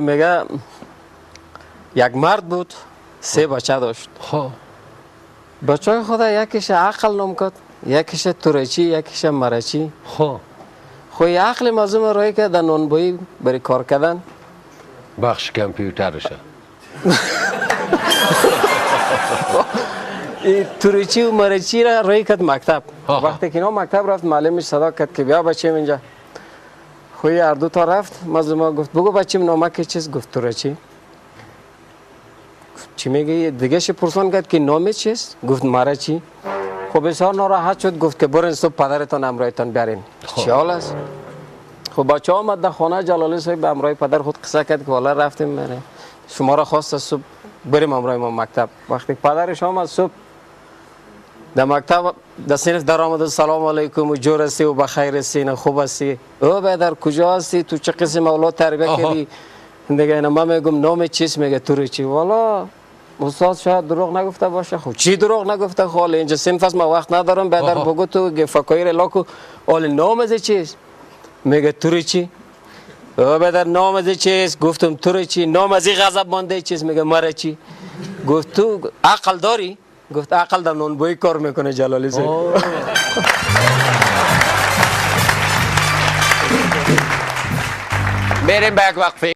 میگه یک مرد بود 3 بچه داشت. خب بچه خدا یکیش عقل نام کرد، یکیش ترچی، یکیش مرچی. خب خوی عقل مازم رای که در نانبایی برای کار کردن بخش کامپیوترشه. این ترچی و مرچی را رای کرد مکتب. آها. وقتی که اینا مکتب رفت معلمش صدا کرد که بیا بچه اینجا. خوی هر دو تا رفت. مازم گفت بگو بچه نامک چیست؟ گفت ترچی. چی میگی؟ دیگه ش پرسان کرد که نام چیست؟ گفت مرچی. خب بسیار ناراحت شد، گفت که برین صبح پدرتان همراهتان بیارین. چی حال است؟ خب بچه آمد در خانه جلالی صاحب به همراه پدر خود قصه کرد که والا رفتیم میره شما را خواست صبح بریم همراه ما مکتب. وقتی پدرش آمد صبح در مکتب در صنف در آمد سلام علیکم و جور هستی و بخیر هستی نه خوب هستی. او بیادر کجا هستی؟ تو چه قسم اولاد تربیه کردی؟ دیگه اینا من میگم نام چیست؟ میگه ترچی. والا استاد شاید دروغ نگفته باشه. خب چی دروغ نگفته؟ خاله اینجا صنف است، ما وقت ندارم. بیادر بگو تو فکایر لاکو اول نام از چیست؟ میگه ترچی. او بیادر نام از چیست؟ گفتم ترچی. نام از غضب مانده چیست؟ میگه مرچی. گفت تو عقل داری؟ گفت عقل در نانبایی کار میکنه جلالی صاحب. بریم به یک وقفه.